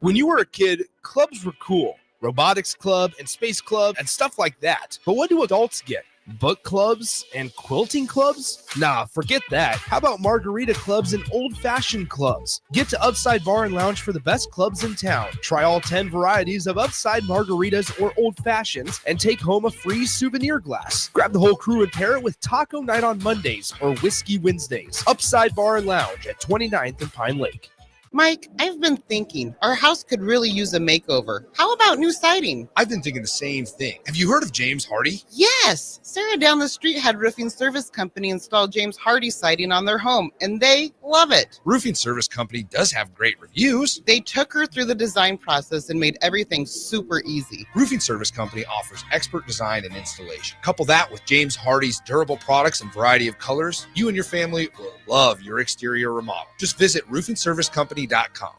When you were a kid, clubs were cool. Robotics club and space club and stuff like that. But what do adults get? Book clubs and quilting clubs? Nah, forget that. How about margarita clubs and old-fashioned clubs? Get to Upside Bar and Lounge for the best clubs in town. Try all 10 varieties of Upside margaritas or old fashions and take home a free souvenir glass. Grab the whole crew and pair it with Taco Night on Mondays or Whiskey Wednesdays. Upside Bar and Lounge at 29th and Pine Lake. Mike, I've been thinking, our house could really use a makeover. How about new siding? I've been thinking the same thing. Have you heard of James Hardy? Yes! Sarah down the street had Roofing Service Company install James Hardy siding on their home, and they love it. Roofing Service Company does have great reviews. They took her through the design process and made everything super easy. Roofing Service Company offers expert design and installation. Couple that with James Hardy's durable products and variety of colors, you and your family will love your exterior remodel. Just visit roofingservicecompany.com.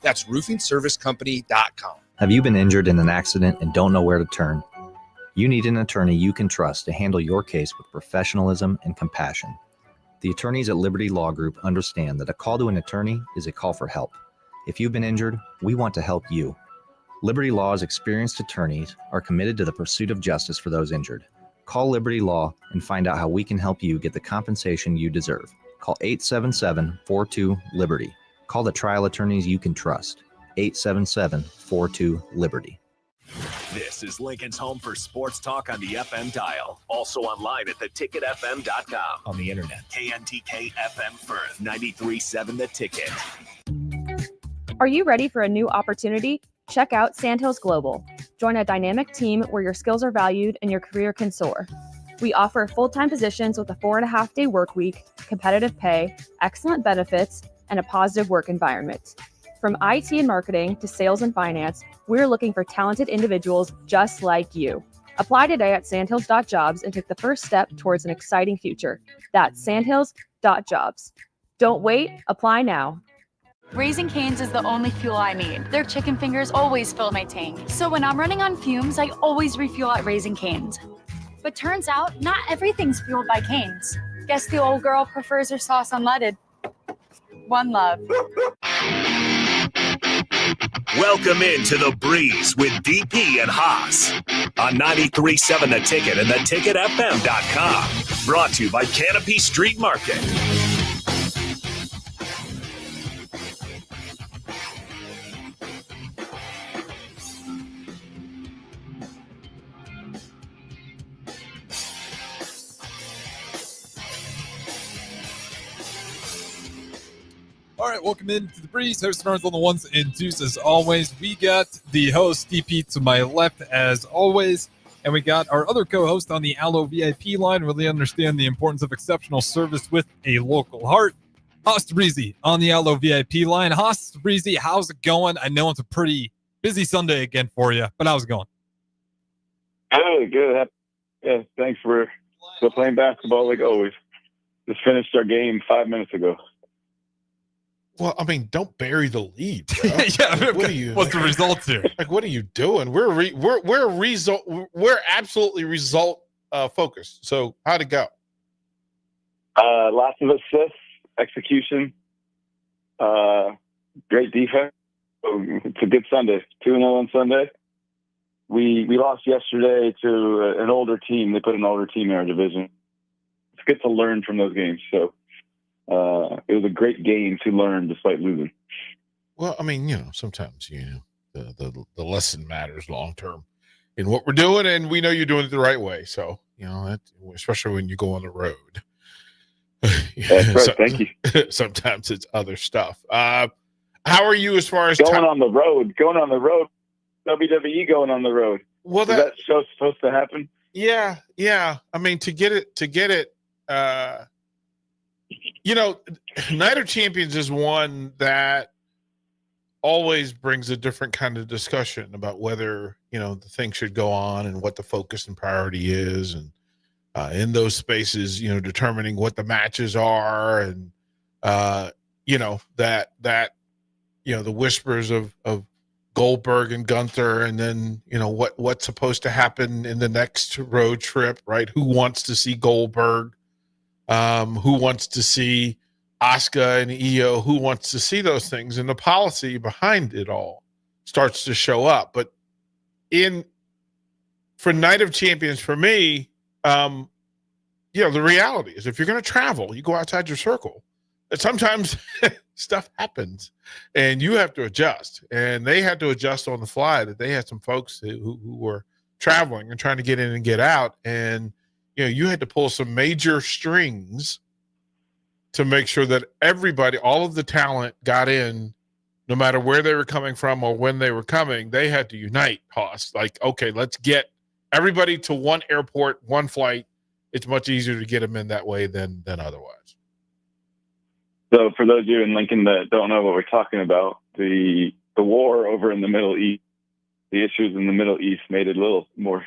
That's roofingservicecompany.com. Have you been injured in an accident and don't know where to turn? You need an attorney you can trust to handle your case with professionalism and compassion. The attorneys at Liberty Law Group understand that a call to an attorney is a call for help. If you've been injured, we want to help you. Liberty Law's experienced attorneys are committed to the pursuit of justice for those injured. Call Liberty Law and find out how we can help you get the compensation you deserve. Call 877-42-LIBERTY. Call the trial attorneys you can trust. 877-42-LIBERTY. This is Lincoln's home for sports talk on the FM dial. Also online at theticketfm.com. On the internet. KNTK FM Firth, 93.7 The Ticket. Are you ready for a new opportunity? Check out Sandhills Global. Join a dynamic team where your skills are valued and your career can soar. We offer full-time positions with a 4.5-day work week, competitive pay, excellent benefits, and a positive work environment. From IT and marketing to sales and finance, we're looking for talented individuals just like you. Apply today at sandhills.jobs and take the first step towards an exciting future. That's sandhills.jobs. Don't wait, apply now. Raising Cane's is the only fuel I need. Their chicken fingers always fill my tank. So when I'm running on fumes, I always refuel at Raising Cane's. But turns out, not everything's fueled by Cane's. Guess the old girl prefers her sauce unleaded. One love. Welcome into The Breeze with DP and Haas on 93.7 The Ticket and theticketfm.com. Brought to you by Canopy Street Market. All right, welcome into The Breeze. Host Stars on the ones and twos as always. We got the host, DP, to my left as always, and we got our other co-host on the Allo VIP line. Really understand the importance of exceptional service with a local heart. Haas Tabrizi on the Allo VIP line. Haas Tabrizi, how's it going? I know it's a pretty busy Sunday again for you, but how's it going? Good. Yeah, thanks for playing basketball like always. Just finished our game 5 minutes ago. Well, I mean, don't bury the lead, bro. Yeah, what's the results here? Like, what are you doing? We're absolutely result focused. So, how'd it go? Lots of assists, execution, great defense. It's a good Sunday. 2-0 on Sunday. We lost yesterday to an older team. They put an older team in our division. It's good to learn from those games. So. It was a great game to learn despite losing. Well, I mean, sometimes, the lesson matters long term in what we're doing, and we know you're doing it the right way. So, especially when you go on the road. That's right. Thank you. Sometimes it's other stuff. How are you as far as going on the road? WWE going on the road. Well, is that show supposed to happen? Yeah. I mean, to get it. Night of Champions is one that always brings a different kind of discussion about whether, the thing should go on and what the focus and priority is. And in those spaces, determining what the matches are and, the whispers of Goldberg and Gunther, and then, what's supposed to happen in the next road trip, right? Who wants to see Goldberg? Who wants to see Asuka and Io? Who wants to see those things? And the policy behind it all. starts to show up. But for Night of Champions, for me, the reality is if you're going to travel, you go outside your circle. And sometimes stuff happens and you have to adjust. And they had to adjust on the fly, that they had some folks who were traveling and trying to get in and get out. And, you had to pull some major strings to make sure that everybody, all of the talent got in, no matter where they were coming from or when they were coming. They had to unite, Hoss. Like, okay, let's get everybody to one airport, one flight. It's much easier to get them in that way than otherwise. So for those of you in Lincoln that don't know what we're talking about, the war over in the Middle East, the issues in the Middle East made it a little more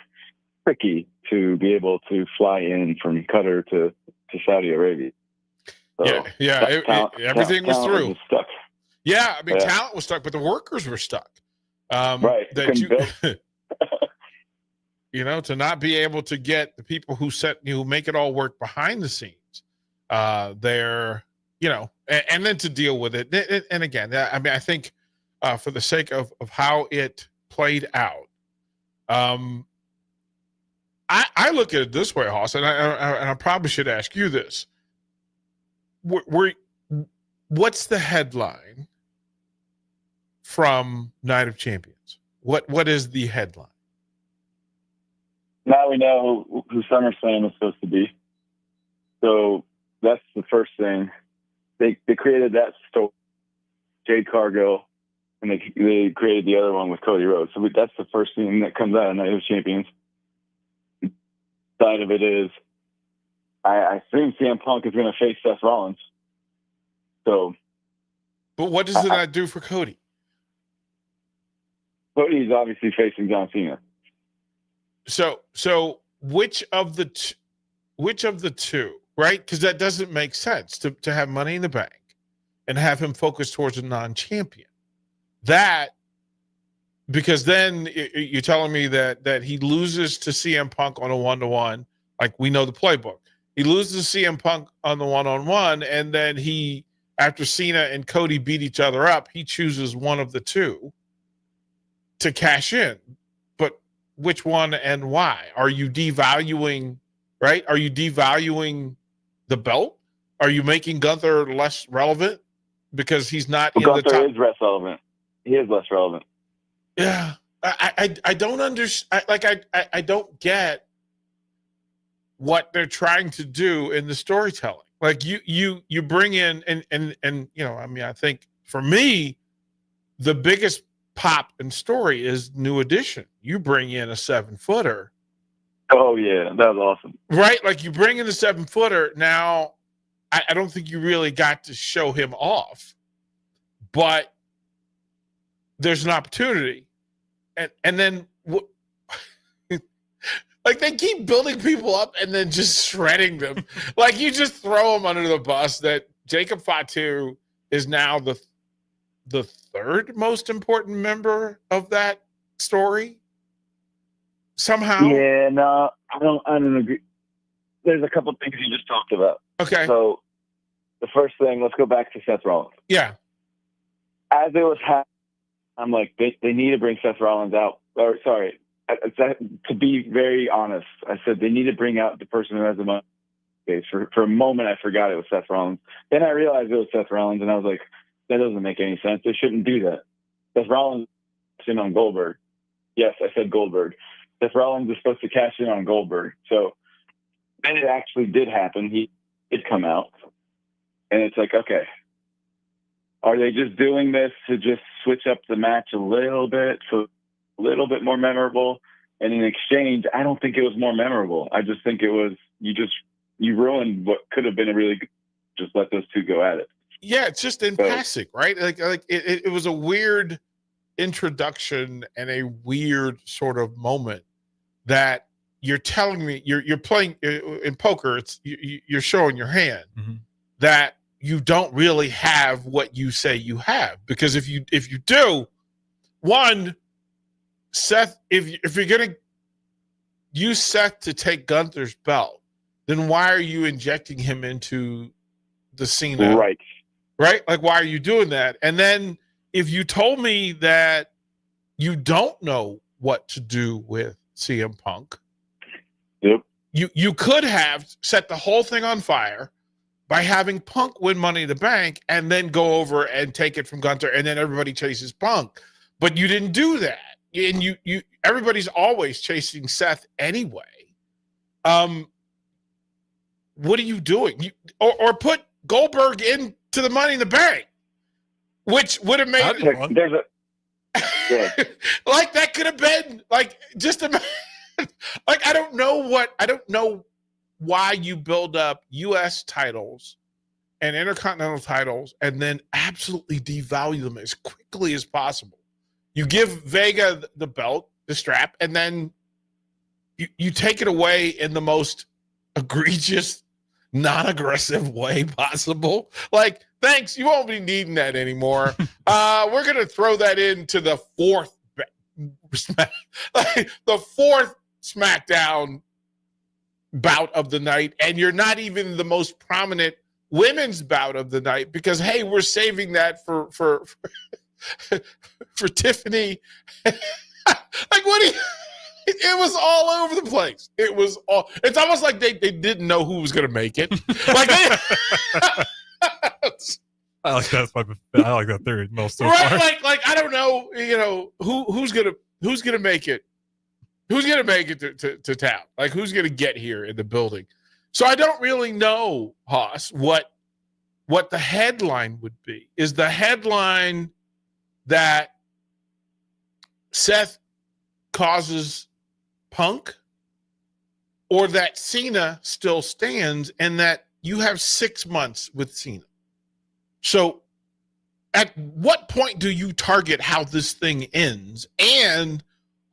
tricky to be able to fly in from Qatar to Saudi Arabia. So everything was through. Was stuck. Yeah, I mean, talent was stuck, but the workers were stuck. Right. To not be able to get the people who make it all work behind the scenes, and then to deal with it. And again, I mean, I think for the sake of how it played out, I look at it this way, Hoss, and I probably should ask you this. What's the headline from Night of Champions? What is the headline? Now we know who SummerSlam is supposed to be. So that's the first thing. They created that story, Jade Cargill, and they created the other one with Cody Rhodes. So that's the first thing that comes out of Night of Champions. Side of it is, I think CM Punk is going to face Seth Rollins. So, but what does that do for Cody? Cody's obviously facing John Cena. So which of the two, right? Because that doesn't make sense to have Money in the Bank and have him focus towards a non-champion. Because then you're telling me that he loses to CM Punk on a 1-to-1, like we know the playbook. He loses to CM Punk on the 1-on-1, and then after Cena and Cody beat each other up, he chooses one of the two to cash in. But which one and why? Are you devaluing, right? Are you devaluing the belt? Are you making Gunther less relevant because he's not in the top? Gunther is less relevant. He is less relevant. Yeah. I don't understand. I don't get what they're trying to do in the storytelling. Like you bring in and I mean, I think for me, the biggest pop and story is New Edition. You bring in a 7-footer. Oh yeah, that was awesome. Right? Like you bring in the 7-footer. Now, I don't think you really got to show him off, but there's an opportunity. And then like they keep building people up and then just shredding them. Like you just throw them under the bus that Jacob Fatu is now the third most important member of that story somehow. Yeah, no, I don't agree. There's a couple of things you just talked about. Okay. So the first thing, let's go back to Seth Rollins. Yeah. As it was happening, I'm like, they need to bring Seth Rollins out. Or sorry, to be very honest, I said they need to bring out the person who has the most space. For a moment, I forgot it was Seth Rollins. Then I realized it was Seth Rollins, and I was like, that doesn't make any sense. They shouldn't do that. Seth Rollins is in on Goldberg. Yes, I said Goldberg. Seth Rollins is supposed to cash in on Goldberg. So then it actually did happen. He did come out. And it's like, okay, are they just doing this to just switch up the match a little bit, so a little bit more memorable? And in exchange, I don't think it was more memorable. I just think it was, you ruined what could have been a really good, just let those two go at it. Yeah, it's just in passing, right? Like it was a weird introduction and a weird sort of moment that you're telling me you're playing in poker. It's you're showing your hand that you don't really have what you say you have, because if you do, one, Seth, if you're gonna use Seth to take Gunther's belt, then why are you injecting him into the Cena? Right. Like, why are you doing that? And then if you told me that You don't know what to do with CM Punk. Yep. You could have set the whole thing on fire by having Punk win Money in the Bank and then go over and take it from Gunther, and then everybody chases Punk. But you didn't do that. And you everybody's always chasing Seth anyway. What are you doing? Or put Goldberg into the Money in the Bank, which would have made There's a yeah. like that could have been like just a like I don't know why you build up U.S. titles and intercontinental titles and then absolutely devalue them as quickly as possible. You give Vega the belt, the strap, and then you take it away in the most egregious, non-aggressive way possible. Like, thanks, you won't be needing that anymore. We're going to throw that into the fourth SmackDown bout of the night, and you're not even the most prominent women's bout of the night because, hey, we're saving that for Tiffany. Like, what do you... It was all over the place. It's almost like they didn't know who was going to make it. Like I like that theory most so right, far. like I don't know, who's gonna make it. Who's gonna make it to town? Like, who's gonna get here in the building? So I don't really know, Haas, what the headline would be. Is the headline that Seth causes Punk, or that Cena still stands and that you have 6 months with Cena? So at what point do you target how this thing ends, and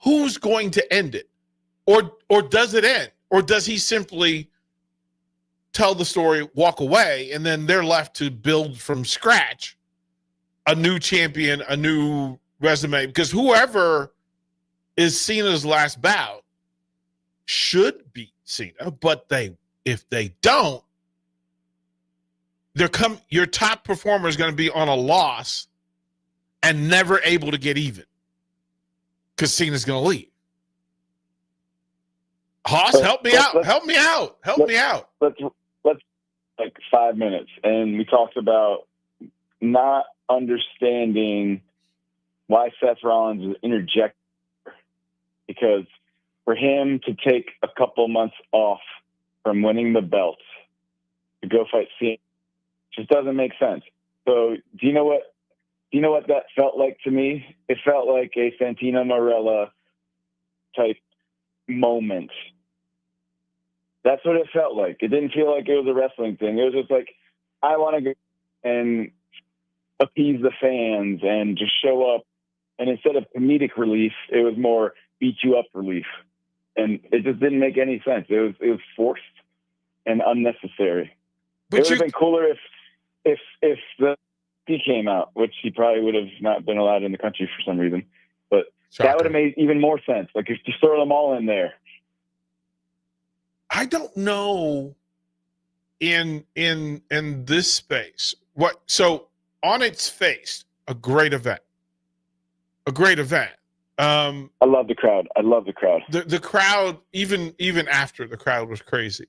who's going to end it? Or does it end? Or does he simply tell the story, walk away, and then they're left to build from scratch a new champion, a new resume? Because whoever is Cena's last bout should beat Cena, but if they don't, your top performer is going to be on a loss and never able to get even because Cena's going to leave. Haas, help me out. Let's like 5 minutes. And we talked about not understanding why Seth Rollins is interjecting, because for him to take a couple months off from winning the belt to go fight Cena just doesn't make sense. So do you know what that felt like to me? It felt like a Santino Marella type moment. That's what it felt like. It didn't feel like it was a wrestling thing. It was just like, I want to go and appease the fans and just show up. And instead of comedic relief, it was more beat you up relief. And it just didn't make any sense. It was forced and unnecessary. It would have been cooler if he came out, which he probably would have not been allowed in the country for some reason. But that would have made even more sense. Like, if you throw them all in there. I don't know in this space so on its face, a great event. I love the crowd. The crowd, even after, the crowd was crazy.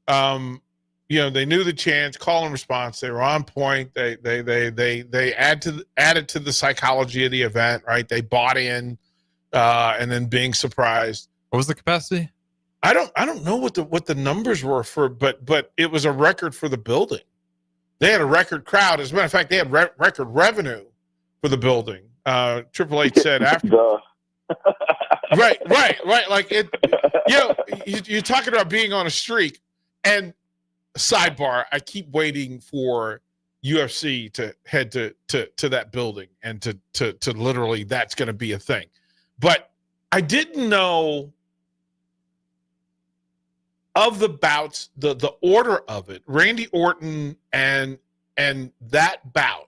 They knew the chants, call and response. They were on point. They added to the psychology of the event, right? They bought in, and then being surprised. What was the capacity? I don't know what the numbers were but it was a record for the building. They had a record crowd. As a matter of fact, they had record revenue for the building. Triple H said after. Right. Like it, you're talking about being on a streak. And sidebar, I keep waiting for UFC to head to that building and to literally, that's going to be a thing. But I didn't know of the bouts, the order of it. Randy Orton and that bout,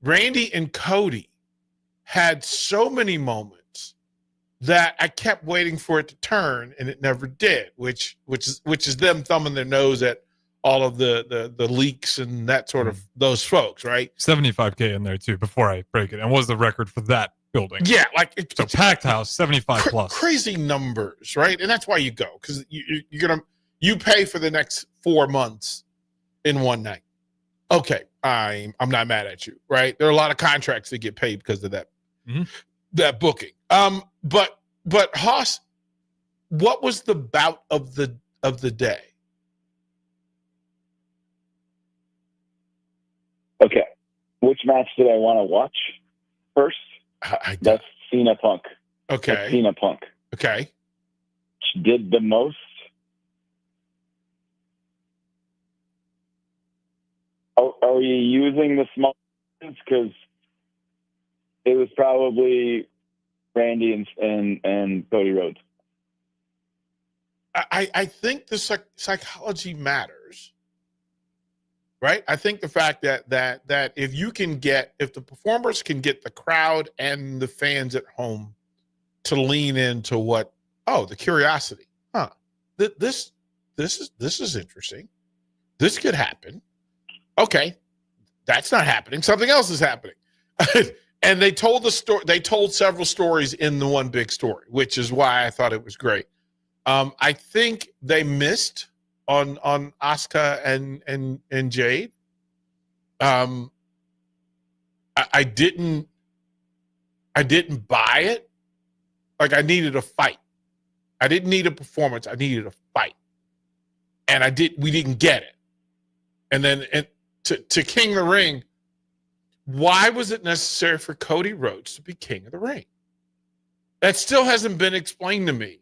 Randy and Cody had so many moments that I kept waiting for it to turn, and it never did, which is them thumbing their nose at all of the leaks and that sort of those folks, right? 75K in there too before I break it, and was the record for that building. Yeah, like It's a packed house, 75 plus. Crazy numbers, right? And that's why you go, because you pay for the next 4 months in one night. Okay, I'm not mad at you, right? There are a lot of contracts that get paid because of that that booking. But Haas, what was the bout of the day? Okay. Which match did I want to watch first? That's Cena Punk. Okay. That's Cena Punk. Okay. She did the most. Are you using the small ones? Because it was probably Randy and Cody Rhodes. I think the psychology matters, right? I think the fact that if the performers can get the crowd and the fans at home to lean into the curiosity, this is interesting. This could happen. Okay, that's not happening. Something else is happening. And they told the story. They told several stories in the one big story, which is why I thought it was great. I think they missed on Asuka and Jade. I didn't buy it. Like, I needed a fight. I didn't need a performance. I needed a fight, and we didn't get it. And then to King of the Ring, why was it necessary for Cody Rhodes to be King of the Ring? That still hasn't been explained to me.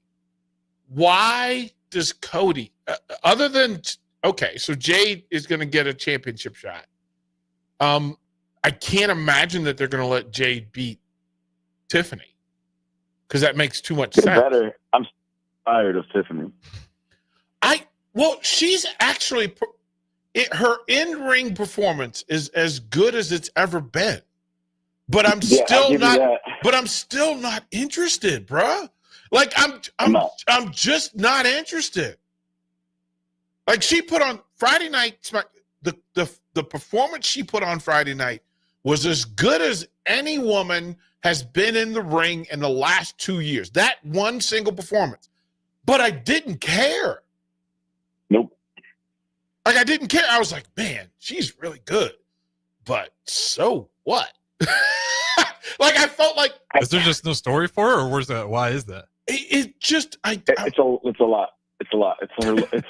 Why does Cody, other than, okay, so Jade is going to get a championship shot. I can't imagine that they're going to let Jade beat Tiffany, because that makes too much sense. Better. I'm tired of Tiffany. She's actually, her in-ring performance is as good as it's ever been. But I'm still not interested, bruh. Like, I'm just not interested. Like, she put on Friday night, the performance she put on Friday night was as good as any woman has been in the ring in the last 2 years. That one single performance. But I didn't care. Nope. Like, I didn't care. I was like, man, she's really good. But so what? Like, I felt like, is there just no story for her, or why is that? It's a lot. It's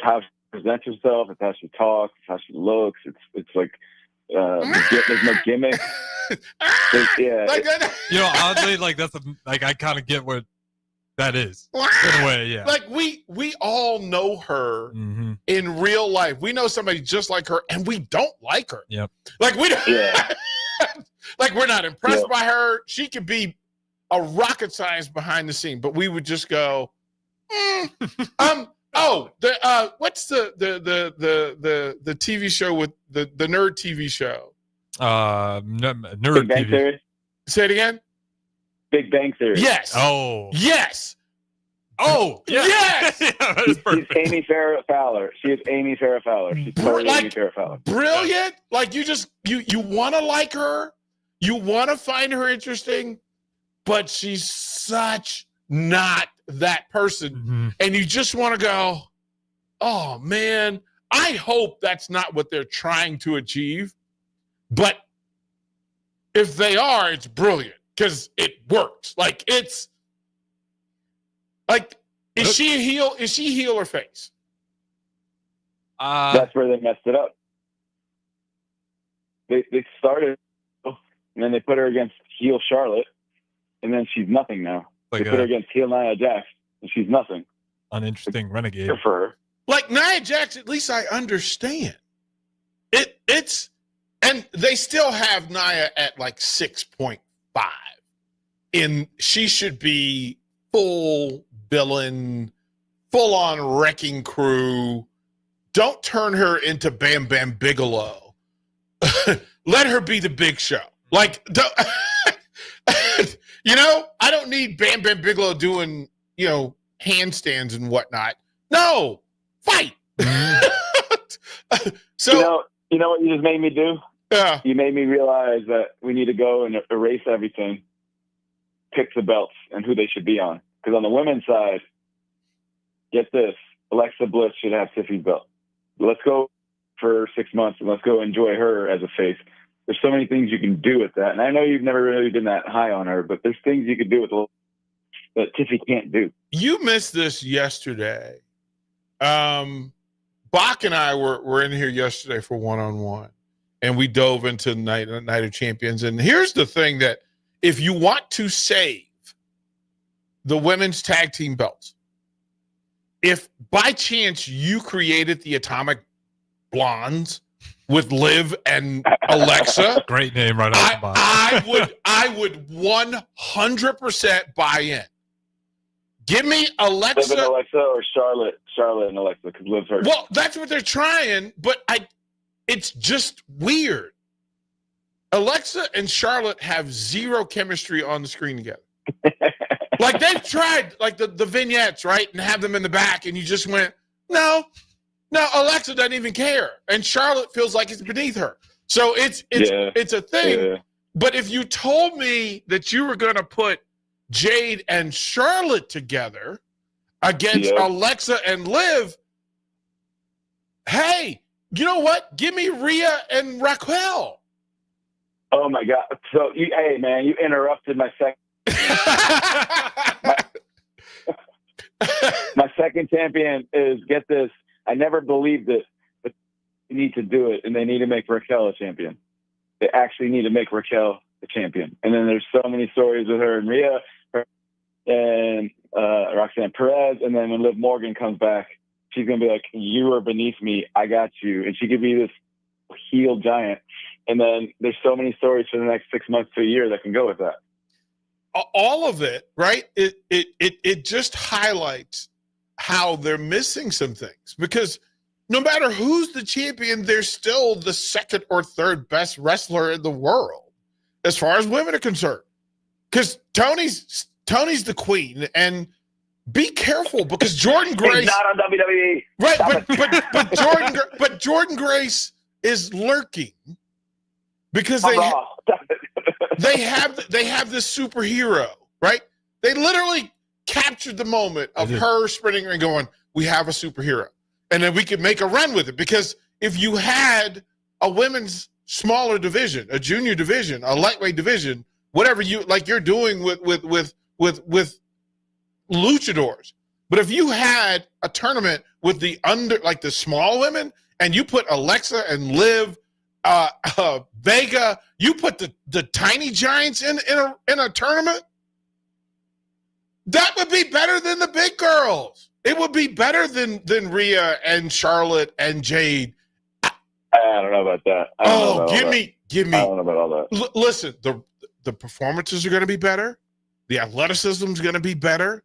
how she presents herself. It's how she talks. It's how she looks. It's like there's no gimmick. Oddly, like I kind of get what that is in a way. Yeah, like we all know her in real life. We know somebody just like her, and we don't like her. Yep. Like we don't. Yeah. Like, we're not impressed by her. She could be a rocket science behind the scene, but we would just go, what's the TV show with the nerd TV show? Nerd Big Bang TV. Theory. Say it again. Big Bang Theory. Yes. Oh. Yes. Oh. Yeah. Yes. Yeah, She's Amy Farrah Fowler. She is Amy Farrah Fowler. She's totally Amy Farrah Fowler. Brilliant. Like, you want to like her. You want to find her interesting, but she's such not that person. Mm-hmm. And you just want to go, oh, man, I hope that's not what they're trying to achieve. But if they are, it's brilliant because it works. Like, it's like, is she a heel? Is she heel or face? That's where they messed it up. They started, and then they put her against heel Charlotte, and then she's nothing now. Like they put her against heel Nia Jax, and she's nothing. Uninteresting renegade. Good for her. Like, Nia Jax, at least I understand. It's and they still have Nia at like 6.5. And she should be full villain, full on wrecking crew. Don't turn her into Bam Bam Bigelow. Let her be the Big Show. Like, I don't need Bam Bam Bigelow doing, handstands and whatnot. No, fight. So, you know what you just made me do? Yeah. You made me realize that we need to go and erase everything pick the belts and who they should be on. Because on the women's side, get this, Alexa Bliss should have Tiffy's belt. Let's go for 6 months and let's go enjoy her as a face. There's so many things you can do with that. And I know you've never really been that high on her, but there's things you could do with that Tiffy can't do. You missed this yesterday. Bach and I were in here yesterday for one-on-one, and we dove into Night of Champions. And here's the thing that if you want to save the women's tag team belts, if by chance you created the Atomic Blondes with Liv and Alexa, Great name right off the bat. I would 100% buy in. Give me Alexa. Liv and Alexa or Charlotte and Alexa, because Liv's hurt. Well, that's what they're trying, but it's just weird. Alexa and Charlotte have zero chemistry on the screen together. Like they've tried, like the vignettes, right, and have them in the back, and you just went, no, Alexa doesn't even care, and Charlotte feels like it's beneath her. So it's a thing. Yeah. But if you told me that you were going to put Jade and Charlotte together against Alexa and Liv, hey, you know what? Give me Rhea and Raquel. Oh my God! So, hey man, you interrupted my second. My second champion is, get this. I never believed it, but they need to do it, and they need to make Raquel a champion. They actually need to make Raquel a champion. And then there's so many stories with her and Rhea and Roxanne Perez. And then when Liv Morgan comes back, she's going to be like, you are beneath me. I got you. And she could be this heel giant. And then there's so many stories for the next 6 months to a year that can go with that. All of it, right? It just highlights how they're missing some things, because no matter who's the champion, they're still the second or third best wrestler in the world as far as women are concerned. Because Tony's the queen, and be careful because Jordan Grace He's not on WWE. Right, but Jordan Grace is lurking because they have this superhero, right? They literally captured the moment of her sprinting and going, we have a superhero. And then we could make a run with it, because if you had a women's smaller division, a junior division, a lightweight division, whatever you like, you're doing with luchadors. But if you had a tournament with the small women, and you put Alexa and Liv, Vega, you put the tiny giants in a tournament, that would be better than the big girls. It would be better than Rhea and Charlotte and Jade. I don't know about that. Give me. I don't know about all that. Listen, the performances are going to be better. The athleticism is going to be better,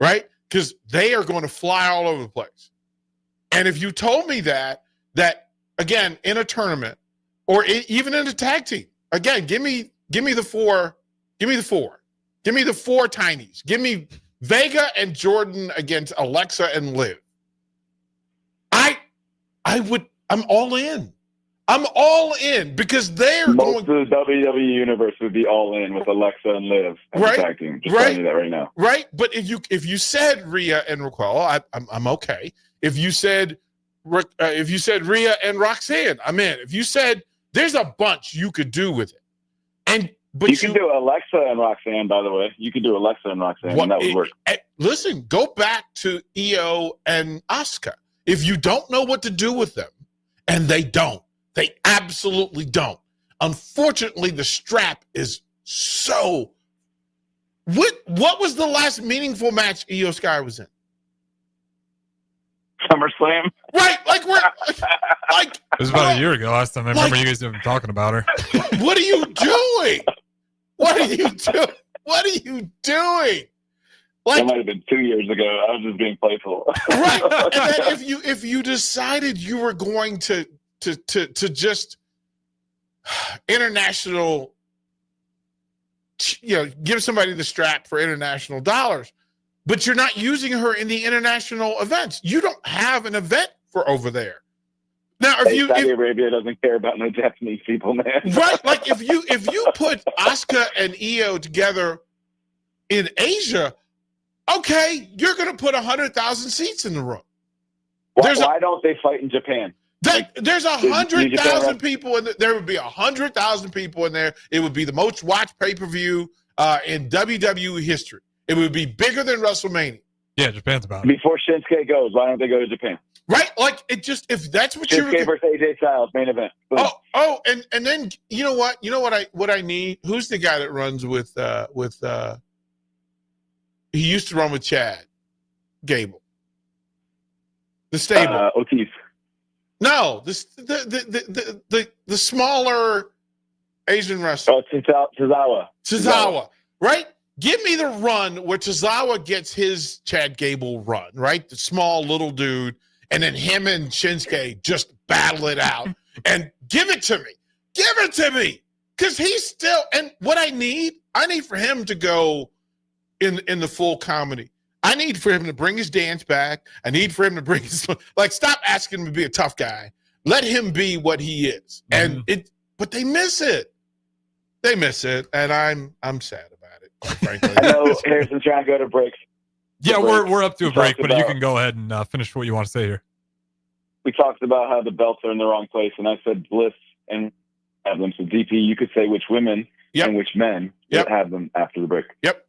right? Because they are going to fly all over the place. And if you told me that again, in a tournament or even in a tag team, again, give me the four. Give me the four tinies. Give me Vega and Jordan against Alexa and Liv. I'm all in. I'm all in because they're most of the WWE universe would be all in with Alexa and Liv as a tag team. Just telling you that right now. Right, but if you said Rhea and Raquel, I'm okay. If you said Rhea and Roxanne, I'm in. If you said there's a bunch you could do with it, but you can do Alexa and Roxanne. By the way, you can do Alexa and Roxanne, and that would work. Listen, go back to Io and Asuka. If you don't know what to do with them, and they absolutely don't. Unfortunately, the strap is so. What was the last meaningful match Io Sky was in? SummerSlam. Right, it was about a year ago last time. I remember you guys have been talking about her. What are you doing? What are you doing? What are you doing? That might have been 2 years ago. I was just being playful. Right. And then if you decided you were going to just international, give somebody the strap for international dollars, but you're not using her in the international events. You don't have an event for over there. Now, Saudi Arabia doesn't care about no Japanese people, man. Right, like if you put Asuka and Io together in Asia, okay, you're going to put 100,000 seats in the room. Why don't they fight in Japan? There's 100,000 people in there. Would be 100,000 people in there. It would be the most watched pay-per-view in WWE history. It would be bigger than WrestleMania. Yeah, Japan's about it. Before Shinsuke goes, why don't they go to Japan? Right? Like, it just, if that's what Shinsuke versus AJ Styles, main event. Boom. And then you know what? You know what I need? Who's the guy that runs with he used to run with Chad Gable. The stable. Otis. No, the smaller Asian wrestler. Oh, Tozawa, right? Give me the run where Tozawa gets his Chad Gable run, right? The small little dude, and then him and Shinsuke just battle it out. And give it to me. Give it to me. Because he's still, and what I need for him to go in the full comedy. I need for him to bring his dance back. I need for him to bring his, stop asking him to be a tough guy. Let him be what he is. And but they miss it. They miss it. And I'm sad about it, quite frankly. I know Harrison's trying to go to breaks. Yeah, we're up to a break, but you can go ahead and finish what you want to say here. We talked about how the belts are in the wrong place, and I said Bliss and have them. So DP, you could say which women and which men have them after the break. Yep.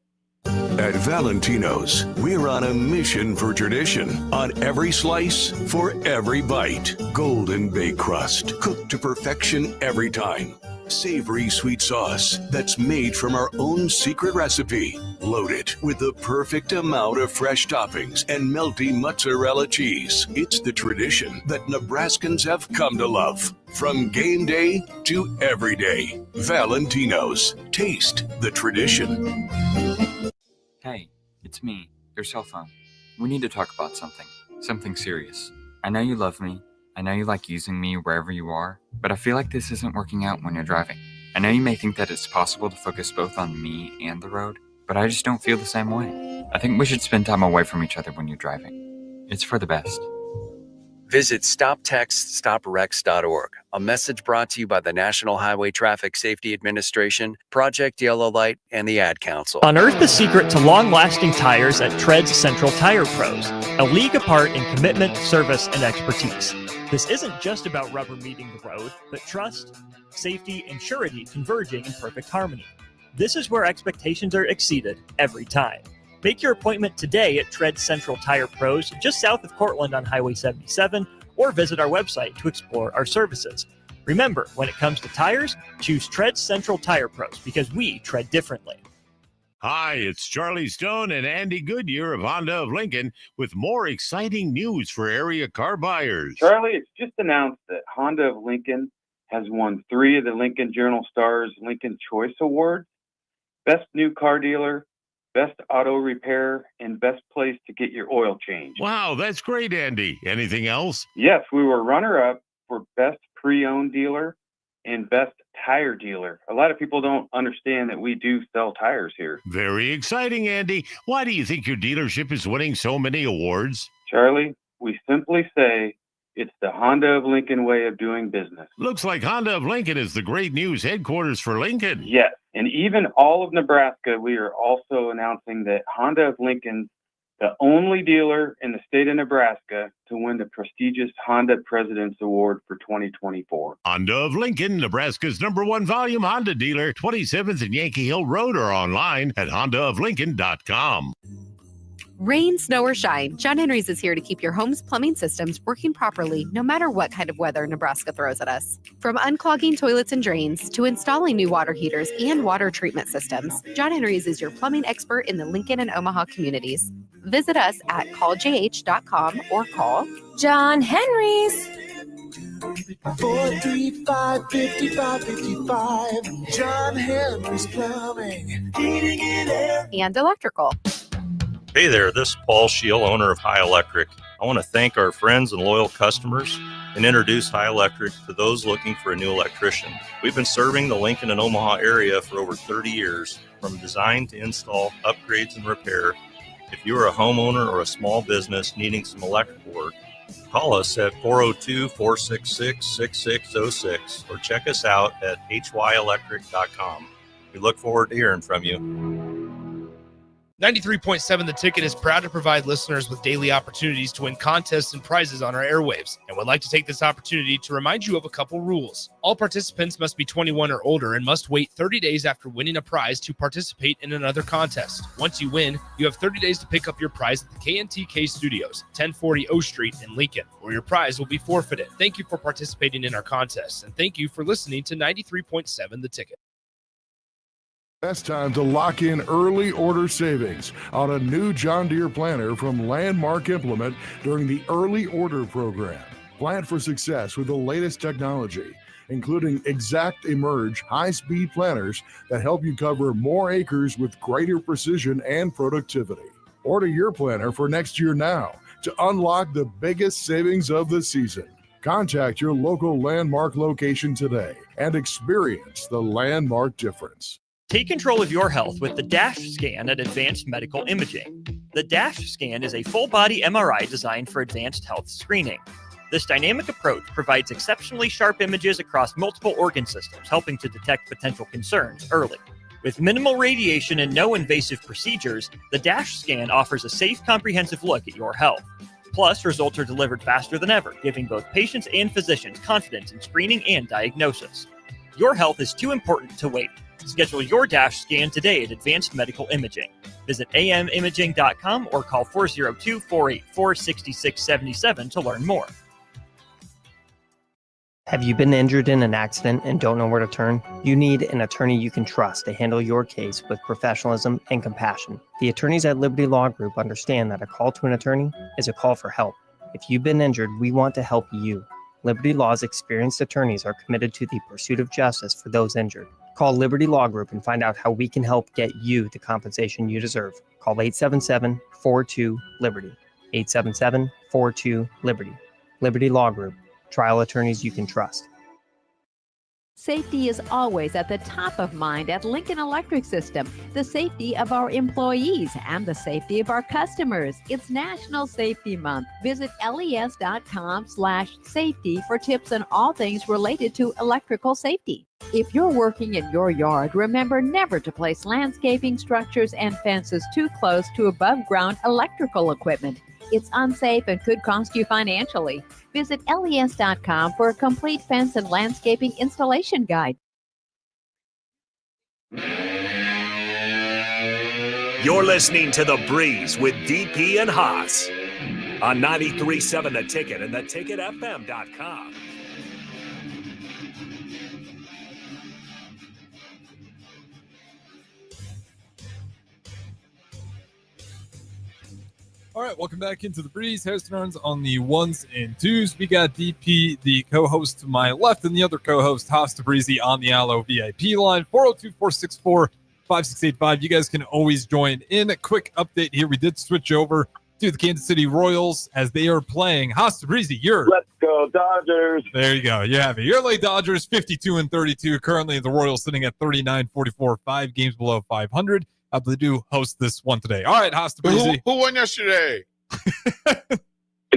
At Valentino's, we're on a mission for tradition. On every slice, for every bite. Golden baked crust, cooked to perfection every time. Savory sweet sauce that's made from our own secret recipe. Loaded with the perfect amount of fresh toppings and melty mozzarella cheese. It's the tradition that Nebraskans have come to love. From game day to every day. Valentino's. Taste the tradition. Hey, it's me, your cell phone. We need to talk about something serious. I know you love me. I know you like using me wherever you are, but I feel like this isn't working out when you're driving. I know you may think that it's possible to focus both on me and the road, but I just don't feel the same way. I think we should spend time away from each other when you're driving. It's for the best. Visit StopTextStopWrecks.org. A message brought to you by the National Highway Traffic Safety Administration, Project Yellow Light, and the Ad Council. Unearth the secret to long-lasting tires at Tread's Central Tire Pros, a league apart in commitment, service, and expertise. This isn't just about rubber meeting the road, but trust, safety, and surety converging in perfect harmony. This is where expectations are exceeded every time. Make your appointment today at Tread Central Tire Pros, just south of Cortland on Highway 77, or visit our website to explore our services. Remember, when it comes to tires, choose Tread Central Tire Pros because we tread differently. Hi, it's Charlie Stone and Andy Goodyear of Honda of Lincoln with more exciting news for area car buyers. Charlie, it's just announced that Honda of Lincoln has won 3 of the Lincoln Journal-Star's Lincoln Choice Awards: Best New Car Dealer, Best Auto Repair, and Best Place to Get Your Oil Changed. Wow, that's great, Andy. Anything else? Yes, we were runner-up for Best Pre-Owned Dealer and Best Tire Dealer. A lot of people don't understand that we do sell tires here. Very exciting, Andy. Why do you think your dealership is winning so many awards? Charlie, we simply say it's the Honda of Lincoln way of doing business. Looks like Honda of Lincoln is the great news headquarters for Lincoln. Yes, and even all of Nebraska, we are also announcing that Honda of Lincoln's the only dealer in the state of Nebraska to win the prestigious Honda President's Award for 2024. Honda of Lincoln, Nebraska's #1 volume Honda dealer, 27th and Yankee Hill Road, or online at hondaoflincoln.com. Rain, snow, or shine, John Henry's is here to keep your home's plumbing systems working properly no matter what kind of weather Nebraska throws at us. From unclogging toilets and drains to installing new water heaters and water treatment systems, John Henry's is your plumbing expert in the Lincoln and Omaha communities. Visit us at calljh.com or call John Henry's. 435-5555. John Henry's Plumbing, Heating and Air, and Electrical. Hey there, this is Paul Scheel, owner of High Electric. I want to thank our friends and loyal customers and introduce High Electric to those looking for a new electrician. We've been serving the Lincoln and Omaha area for over 30 years, from design to install, upgrades, and repair. If you are a homeowner or a small business needing some electrical work, call us at 402-466-6606 or check us out at hyelectric.com. We look forward to hearing from you. 93.7 The Ticket is proud to provide listeners with daily opportunities to win contests and prizes on our airwaves, and would like to take this opportunity to remind you of a couple rules. All participants must be 21 or older and must wait 30 days after winning a prize to participate in another contest. Once you win, you have 30 days to pick up your prize at the KNTK Studios, 1040 O Street in Lincoln, or your prize will be forfeited. Thank you for participating in our contests, and thank you for listening to 93.7 The Ticket. Best time to lock in early order savings on a new John Deere planter from Landmark Implement during the early order program. Plan for success with the latest technology, including Exact Emerge high-speed planters that help you cover more acres with greater precision and productivity. Order your planter for next year now to unlock the biggest savings of the season. Contact your local Landmark location today and experience the Landmark difference. Take control of your health with the DASH scan at Advanced Medical Imaging. The DASH scan is a full-body MRI designed for advanced health screening. This dynamic approach provides exceptionally sharp images across multiple organ systems, helping to detect potential concerns early. With minimal radiation and no invasive procedures, the DASH scan offers a safe, comprehensive look at your health. Plus, results are delivered faster than ever, giving both patients and physicians confidence in screening and diagnosis. Your health is too important to wait. Schedule your DASH scan today at Advanced Medical Imaging. Visit amimaging.com or call 402-484-6677 to learn more. Have you been injured in an accident and don't know where to turn? You need an attorney you can trust to handle your case with professionalism and compassion. The attorneys at Liberty Law Group understand that a call to an attorney is a call for help. If you've been injured, we want to help you. Liberty Law's experienced attorneys are committed to the pursuit of justice for those injured. Call Liberty Law Group and find out how we can help get you the compensation you deserve. Call 877-42-LIBERTY. 877-42-LIBERTY. Liberty Law Group. Trial attorneys you can trust. Safety is always at the top of mind at Lincoln Electric System. The safety of our employees and the safety of our customers. It's National Safety Month. Visit les.com/safety for tips on all things related to electrical safety. If you're working in your yard, remember never to place landscaping structures and fences too close to above-ground electrical equipment. It's unsafe and could cost you financially. Visit les.com for a complete fence and landscaping installation guide. You're listening to The Breeze with DP and Haas on 93.7 The Ticket and theticketfm.com. All right, welcome back into the Breeze. Harrison Arns on the ones and twos. We got DP, the co-host to my left, and the other co-host, Haas Tabrizi, on the Allo VIP line, 402-464-5685. You guys can always join in. A quick update here. We did switch over to the Kansas City Royals as they are playing. Haas Tabrizi, Let's go, Dodgers. There you go. You have it. Your LA Dodgers, 52-32. Currently, the Royals sitting at 39-44, 5 games below 500. They do host this one today. All right, Haas Tabrizi. Who won yesterday? Is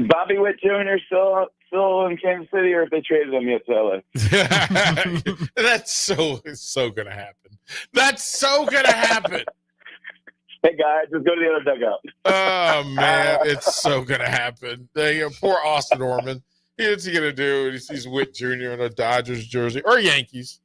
Bobby Witt Jr. still in Kansas City, or if they traded him yet to LA? That's so gonna happen. That's so gonna happen. Hey guys, just go to the other dugout. Oh man, it's so gonna happen. Poor Austin Orman. What's he gonna do? He sees Witt Jr. in a Dodgers jersey or Yankees.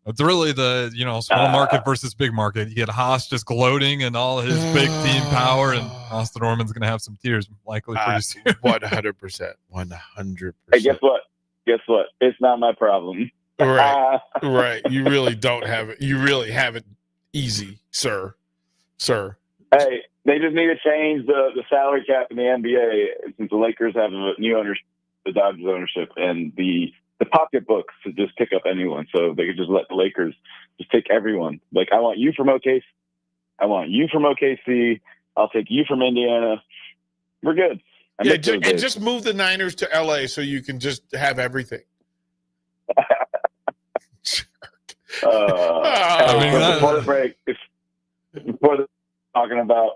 It's really the small market versus big market. You get Haas just gloating and all his big team power, and Austin Orman's going to have some tears likely pretty soon. 100%. 100%. Hey, guess what? It's not my problem. Right. You really don't have it. You really have it easy, sir. Hey, they just need to change the salary cap in the NBA since the Lakers have a new ownership, the Dodgers ownership, and the pocketbooks to just pick up anyone. So they could just let the Lakers just take everyone. Like, I want you from OKC. I want you from OKC. I'll take you from Indiana. We're good. Just move the Niners to LA so you can just have everything. Before the break, talking about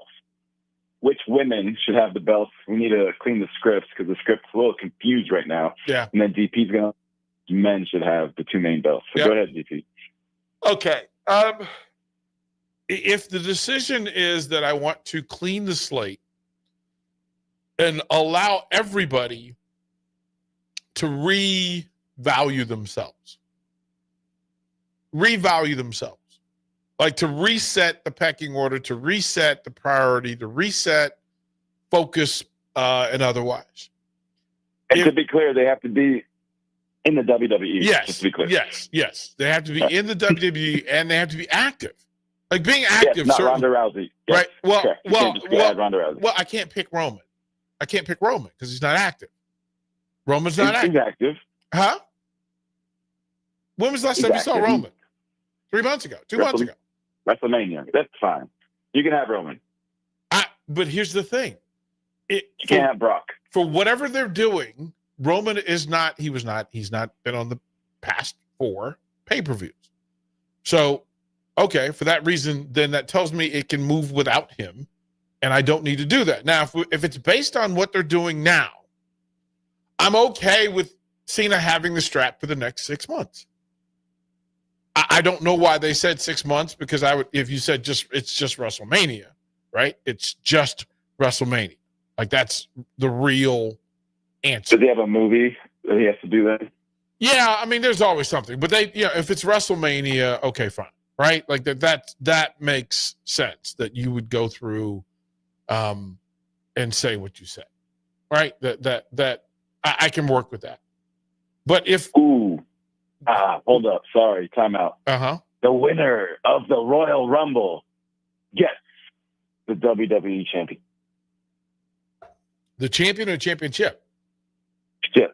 which women should have the belts, we need to clean the scripts because the script's a little confused right now. Yeah. And then DP's going to men should have the two main belts. So Go ahead, DP. Okay. if the decision is that I want to clean the slate and allow everybody to revalue themselves, like to reset the pecking order, to reset the priority, to reset focus, and otherwise. And to be clear, they have to be in the WWE. Yes, just to be clear. yes. They have to be in the WWE and they have to be active. Like being active, yes, not Ronda Rousey. Yes, right? Well, correct. You can't just add Ronda Rousey. Well, I can't pick Roman. Because he's not active. Roman's not active. He's active. Huh? When was the last time you saw Roman? 3 months ago. 2 months ago. WrestleMania. That's fine. You can have Roman. But here's the thing. You can't have Brock. For whatever they're doing, Roman he's not been on the past 4 pay-per-views. So, okay, for that reason, then that tells me it can move without him, and I don't need to do that. Now, if it's based on what they're doing now, I'm okay with Cena having the strap for the next 6 months. I don't know why they said 6 months, because if you said it's just WrestleMania, right? It's just WrestleMania. Like, that's the real answer. Does he have a movie that he has to do that? Yeah, I mean, there's always something. But if it's WrestleMania, okay, fine. Right? Like that makes sense that you would go through and say what you said. Right? That I can work with that. But if hold up, sorry, time out. The winner of the Royal Rumble gets the WWE champion. The champion or championship? Yeah.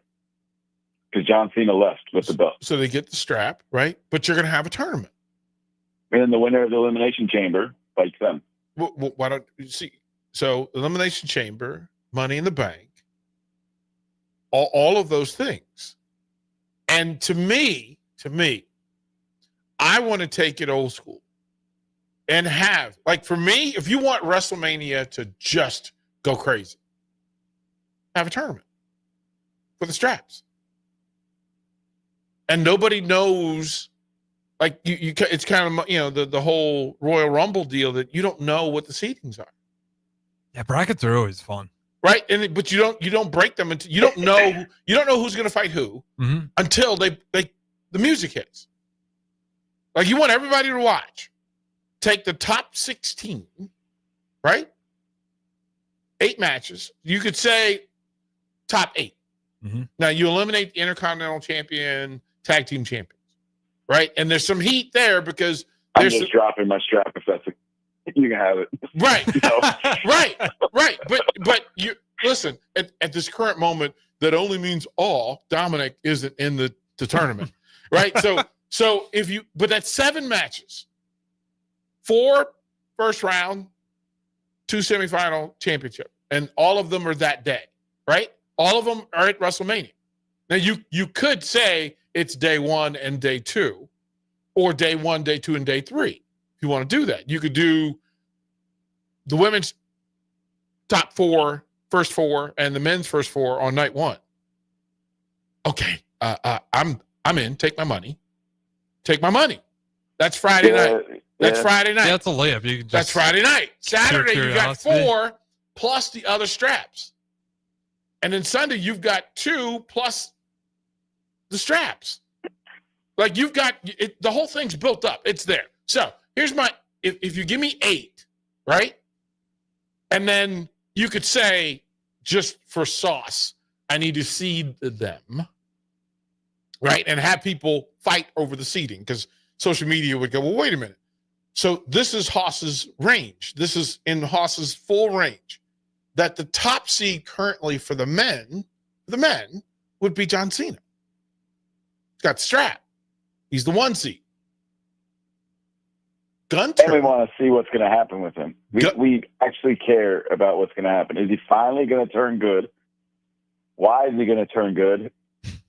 Because John Cena left with the belt. So they get the strap, right? But you're going to have a tournament. And then the winner of the Elimination Chamber fights them. Why don't you see? So Elimination Chamber, Money in the Bank, all of those things. And to me, I want to take it old school and have, like, for me, if you want WrestleMania to just go crazy, have a tournament for the straps. And nobody knows, like, it's kind of, the whole Royal Rumble deal that you don't know what the seedings are. Yeah, brackets are always fun. Right. But you don't break them until you don't know who's going to fight who until the music hits. Like, you want everybody to watch. Take the top 16, right? 8 matches. You could say top 8. Now you eliminate the Intercontinental Champion, Tag Team Champions, right? And there's some heat there because I'm just dropping my strap if that's you can have it. Right. Right. But you listen, at this current moment, that only means Dominic isn't in the tournament. Right. So but that's 7 matches, 4 first round, 2 semifinal championship. And all of them are that day, right? All of them are at WrestleMania. Now you could say it's day 1 and day 2, or day 1, day 2, and day 3. If you want to do that, you could do the women's top 4, first 4, and the men's first 4 on night 1. Okay, I'm in. Take my money. That's Friday night. That's Friday night. Yeah, that's a layup. That's Friday night. Saturday you got 4 plus the other straps, and then Sunday you've got 2 plus the straps. Like, you've got it, the whole thing's built up. It's there. So here's if you give me 8, right? And then you could say, just for sauce, I need to seed them, right? And have people fight over the seeding, because social media would go, well, wait a minute. So this is Haas's range. This is in Haas's full range. That the top seed currently for the men would be John Cena. He's got the strap. He's the 1 seed. Gunter. And we want to see what's going to happen with him. We actually care about what's going to happen. Is he finally going to turn good? Why is he going to turn good?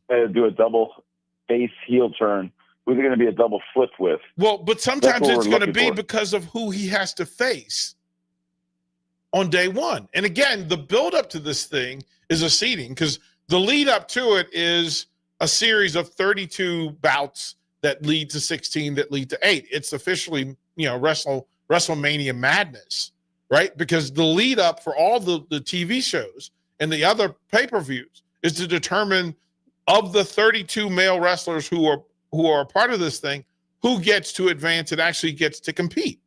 Do a double face heel turn. Who's it going to be a double flip with? Well, but sometimes it's going to be because of who he has to face on day 1. And again, the build up to this thing is a seeding, because the lead up to it is a series of 32 bouts that lead to 16, that lead to 8. It's officially, WrestleMania madness, right? Because the lead up for all the TV shows and the other pay-per-views is to determine of the 32 male wrestlers who are a part of this thing, who gets to advance and actually gets to compete.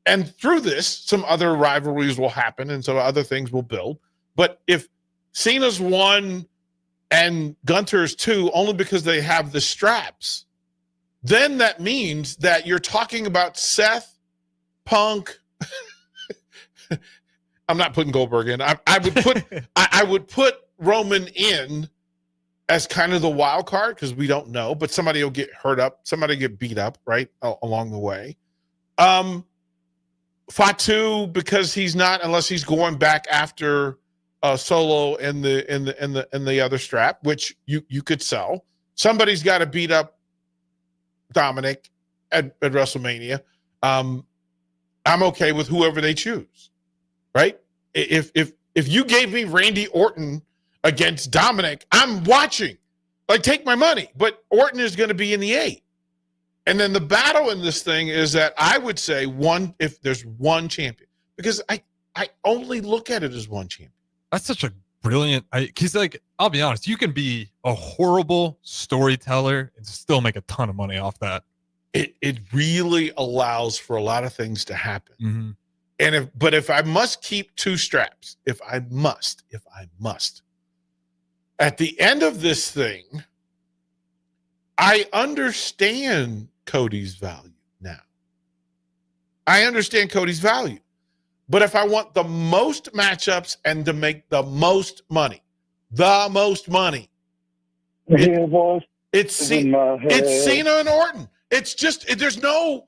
And through this, some other rivalries will happen and some other things will build. But if Cena's 1 and Gunter's 2 only because they have the straps, then that means that you're talking about Seth, Punk. I'm not putting Goldberg in. I would put Roman in as kind of the wild card because we don't know, but somebody will get hurt up, somebody get beat up, right, along the way. Fatu, because he's not, unless he's going back after Solo and the other strap, which you could sell. Somebody's got to beat up Dominic at WrestleMania. I'm okay with whoever they choose, right? If you gave me Randy Orton against Dominic, I'm watching. Like, take my money. But Orton is going to be in the 8. And then the battle in this thing is that I would say if there's one champion, because I only look at it as one champion. That's such a brilliant. He's like, I'll be honest, you can be a horrible storyteller and still make a ton of money off that. It really allows for a lot of things to happen. Mm-hmm. And if I must keep 2 straps, if I must, at the end of this thing, I understand Cody's value now. I understand Cody's value. But if I want the most matchups and to make the most money, it's Cena and Orton. It's just, there's no.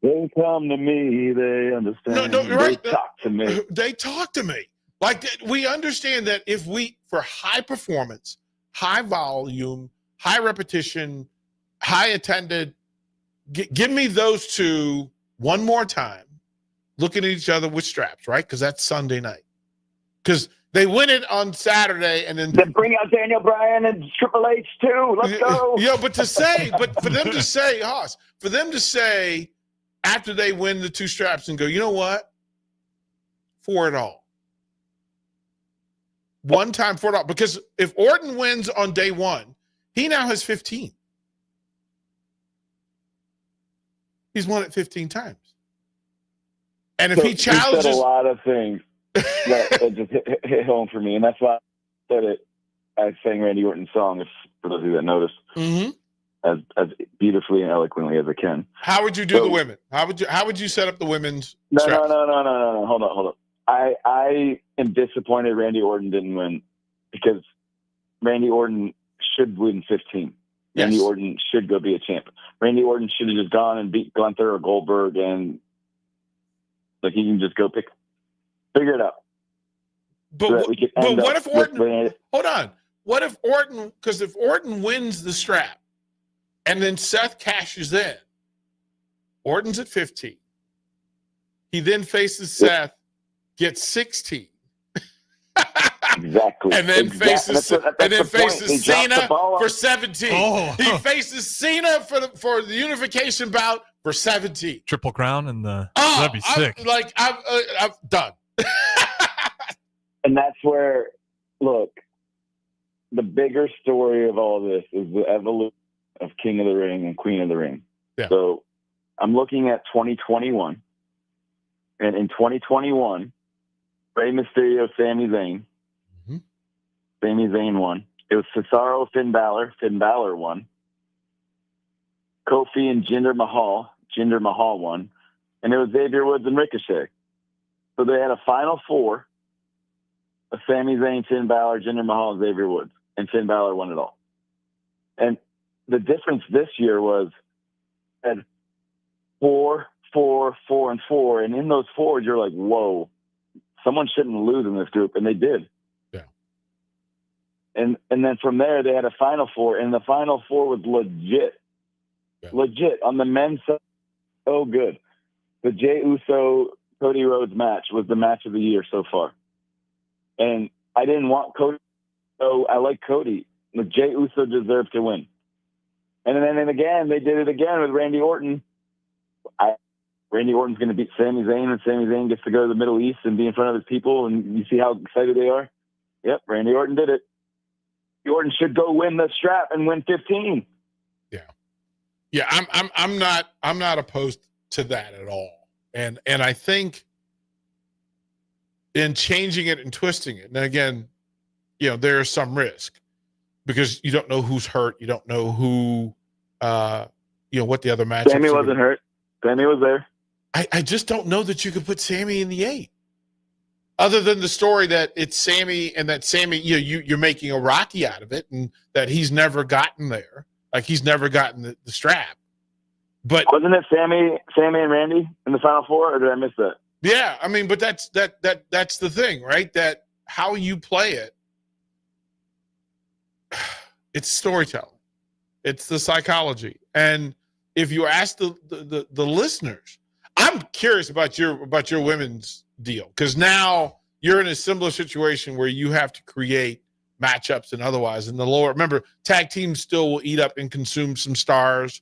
They come to me, they understand. No, right. They talk to me. They talk to me. Like, we understand that if for high performance, high volume, high repetition, high attended, give me those 2 one more time, looking at each other with straps, right? Because that's Sunday night. Because they win it on Saturday, and then bring out Daniel Bryan and Triple H too. Let's go. Yeah, but for them to say, Haas, after they win the 2 straps and go, you know what? For it all. One time for it all. Because if Orton wins on day 1, he now has 15. He's won it 15 times. And if he challenges, he said a lot of things that just hit home for me, and that's why I said it. I sang Randy Orton's song, for those of you that noticed, as beautifully and eloquently as I can. How would you do the women? How would you set up the women's? No. Hold on. I am disappointed Randy Orton didn't win, because Randy Orton should win 15. Yes. Randy Orton should go be a champ. Randy Orton should have just gone and beat Gunther or Goldberg, and like, he can just go figure it out. But what if Orton? Hold on. What if Orton? Because if Orton wins the strap, and then Seth cashes in, Orton's at 15. He then faces Seth, gets 16. Exactly. And then faces Cena for 17. Oh. He faces Cena for the unification bout for 17. Triple Crown and that'd be sick. I'm done. And that's where, look, the bigger story of all this is the evolution of King of the Ring and Queen of the Ring. Yeah. So I'm looking at 2021, and in 2021, Rey Mysterio, Sami Zayn. Sami Zayn won. It was Cesaro, Finn Balor. Finn Balor won. Kofi and Jinder Mahal. Jinder Mahal won. And it was Xavier Woods and Ricochet. So they had a final 4 of Sami Zayn, Finn Balor, Jinder Mahal, and Xavier Woods. And Finn Balor won it all. And the difference this year was at 4, 4, 4, and 4. And in those 4s, you're like, whoa, someone shouldn't lose in this group. And they did. And then from there, they had a Final 4, and the Final 4 was legit. Yeah. Legit. On the men's side, so good. The Jey Uso, Cody Rhodes match was the match of the year so far. And I didn't want Cody, so I like Cody. But Jey Uso deserved to win. And then again, they did it again with Randy Orton. Randy Orton's going to beat Sami Zayn, and Sami Zayn gets to go to the Middle East and be in front of his people, and you see how excited they are? Yep, Randy Orton did it. Orton should go win the strap and win 15. Yeah, I'm not opposed to that at all. And I think in changing it and twisting it, and again, there is some risk because you don't know who's hurt, you don't know who what the other matchups. Sami wasn't hurt. Sami was there. I just don't know that you could put Sami in the 8. Other than the story that it's Sami and that Sami, you're making a Rocky out of it, and that he's never gotten there. Like he's never gotten the strap. But wasn't it Sami and Randy in the Final Four, or did I miss that? Yeah, I mean, but that's the thing, right? That how you play it, it's storytelling, it's the psychology. And if you ask the listeners, I'm curious about your women's deal, because now you're in a similar situation where you have to create matchups and otherwise. And the lower, remember, tag teams still will eat up and consume some stars.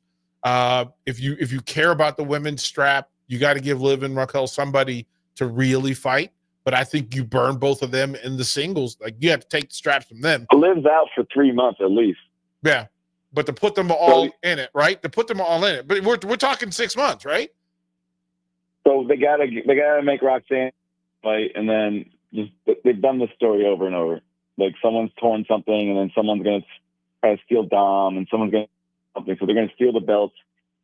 If you care about the women's strap, you got to give Liv and Raquel somebody to really fight. But I think you burn both of them in the singles. Like you have to take the straps from them. Liv's out for 3 months at least. Yeah, but to put them all in it, right? To put them all in it. But we're talking 6 months, right? So they gotta make Roxanne fight, and then they've done this story over and over. Like someone's torn something, and then someone's gonna try to steal Dom, and someone's gonna something. So they're gonna steal the belts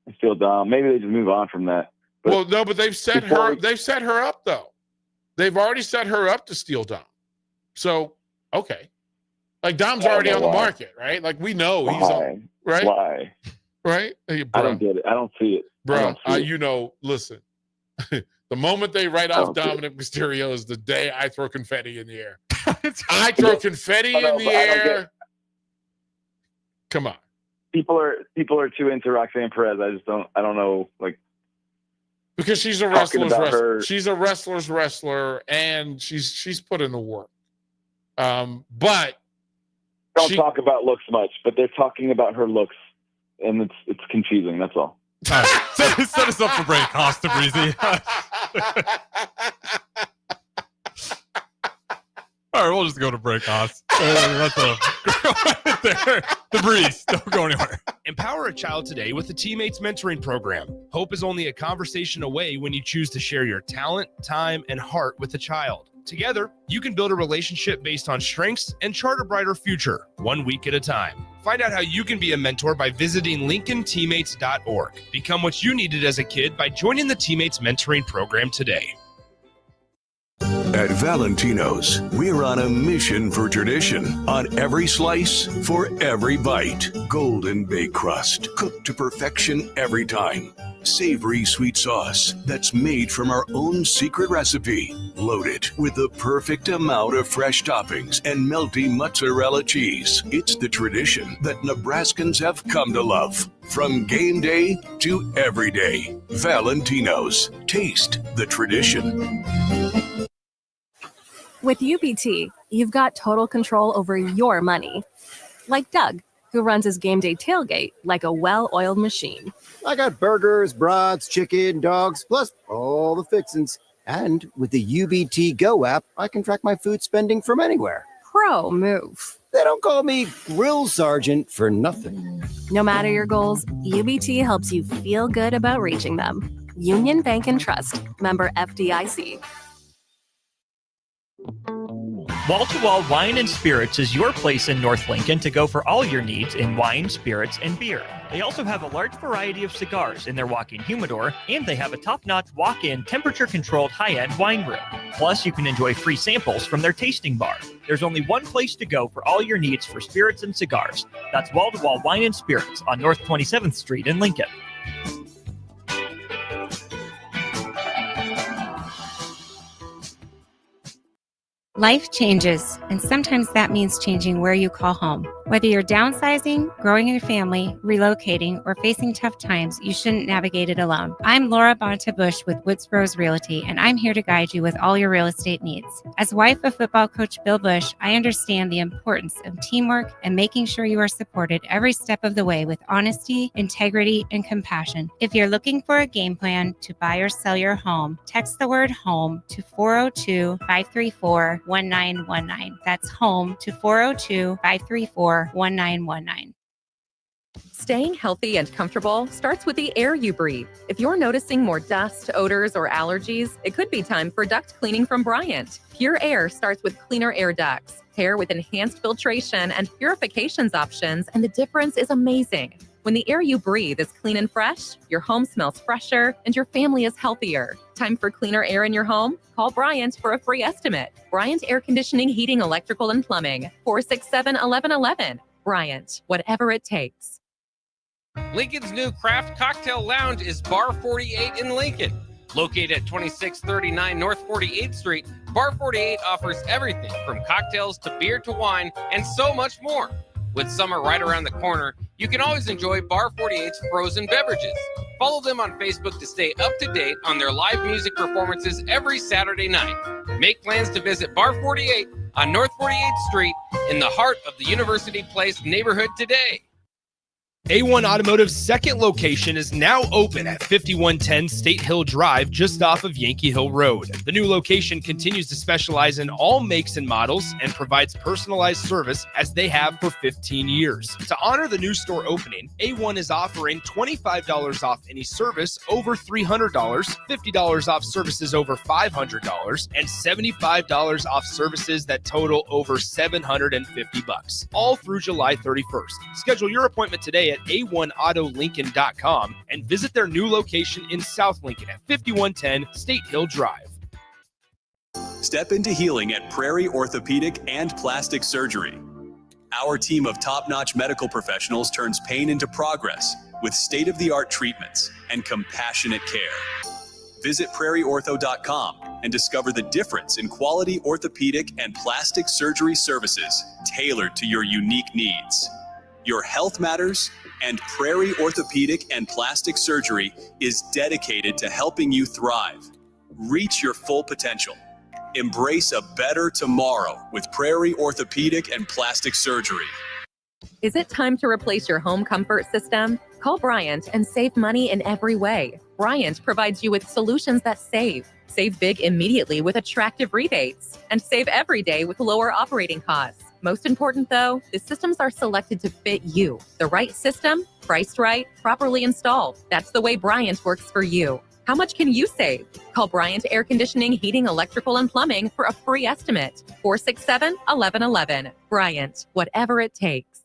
and steal Dom. Maybe they just move on from that. But but they've set her. They've set her up though. They've already set her up to steal Dom. So okay, like Dom's already on the market, right? Like we know he's on, right. Why? Right? Hey, I don't get it. I don't see it, bro. Listen. The moment they write off Dominic Mysterio is the day I throw confetti in the air. I throw confetti in the air. Come on. People are too into Roxanne Perez. I don't know, like, because she's a wrestler's wrestler. She's a wrestler's wrestler, and she's put in the work. But don't talk about looks much, but they're talking about her looks, and it's confusing. That's all. All right. Set us up for break, Haas, Tabrizi. All right, we'll just go to break, Haas. The breeze. Don't go anywhere. Empower a child today with the Teammates Mentoring Program. Hope is only a conversation away when you choose to share your talent, time, and heart with the child. Together, you can build a relationship based on strengths and chart a brighter future, 1 week at a time. Find out how you can be a mentor by visiting LincolnTeammates.org. Become what you needed as a kid by joining the Teammates Mentoring Program today. At Valentino's, we're on a mission for tradition. On every slice, for every bite. Golden baked crust, cooked to perfection every time. Savory sweet sauce that's made from our own secret recipe. Loaded with the perfect amount of fresh toppings and melty mozzarella cheese. It's the tradition that Nebraskans have come to love. From game day to every day. Valentino's. Taste the tradition. With UBT, you've got total control over your money. Like Doug, who runs his game day tailgate like a well-oiled machine. I got burgers, brats, chicken, dogs, plus all the fixins. And with the UBT Go app, I can track my food spending from anywhere. Pro move. They don't call me Grill Sergeant for nothing. No matter your goals, UBT helps you feel good about reaching them. Union Bank and Trust. Member FDIC. Wall-to-Wall Wine and Spirits is your place in North Lincoln to go for all your needs in wine, spirits, and beer. They also have a large variety of cigars in their walk-in humidor, and they have a top-notch walk-in temperature-controlled high-end wine room. Plus, you can enjoy free samples from their tasting bar. There's only one place to go for all your needs for spirits and cigars. That's Wall-to-Wall Wine and Spirits on North 27th Street in Lincoln. Life changes, and sometimes that means changing where you call home. Whether you're downsizing, growing your family, relocating, or facing tough times, you shouldn't navigate it alone. I'm Laura Bonta Bush with Woods Rose Realty, and I'm here to guide you with all your real estate needs. As wife of football coach Bill Bush, I understand the importance of teamwork and making sure you are supported every step of the way with honesty, integrity, and compassion. If you're looking for a game plan to buy or sell your home, text the word HOME to 402-534-1919. That's HOME to 402-534-1919. Staying healthy and comfortable starts with the air you breathe. If you're noticing more dust, odors, or allergies, it could be time for duct cleaning from Bryant. Pure Air starts with cleaner air ducts, pair with enhanced filtration and purifications options, and the difference is amazing. When the air you breathe is clean and fresh, your home smells fresher, and your family is healthier. Time for cleaner air in your home? Call Bryant for a free estimate. Bryant Air Conditioning, Heating, Electrical, and Plumbing. 467-1111. Bryant, whatever it takes. Lincoln's new craft cocktail lounge is Bar 48 in Lincoln. Located at 2639 North 48th Street, Bar 48 offers everything from cocktails to beer to wine and so much more. With summer right around the corner, you can always enjoy Bar 48's frozen beverages. Follow them on Facebook to stay up to date on their live music performances every Saturday night. Make plans to visit Bar 48 on North 48th Street in the heart of the University Place neighborhood today. A1 Automotive's second location is now open at 5110 State Hill Drive, just off of Yankee Hill Road. The new location continues to specialize in all makes and models and provides personalized service as they have for 15 years. To honor the new store opening, A1 is offering $25 off any service over $300, $50 off services over $500, and $75 off services that total over $750, all through July 31st. Schedule your appointment today at a1autolincoln.com and visit their new location in South Lincoln at 5110 State Hill Drive. Step into healing at Prairie Orthopedic and Plastic Surgery. Our team of top-notch medical professionals turns pain into progress with state-of-the-art treatments and compassionate care. Visit prairieortho.com and discover the difference in quality orthopedic and plastic surgery services tailored to your unique needs. Your health matters, and Prairie Orthopedic and Plastic Surgery is dedicated to helping you thrive. Reach your full potential. Embrace a better tomorrow with Prairie Orthopedic and Plastic Surgery. Is it time to replace your home comfort system? Call Bryant and save money in every way. Bryant provides you with solutions that save. Save big immediately with attractive rebates, and save every day with lower operating costs. Most important, though, the systems are selected to fit you. The right system, priced right, properly installed. That's the way Bryant works for you. How much can you save? Call Bryant Air Conditioning, Heating, Electrical, and Plumbing for a free estimate. 467-1111. Bryant, whatever it takes.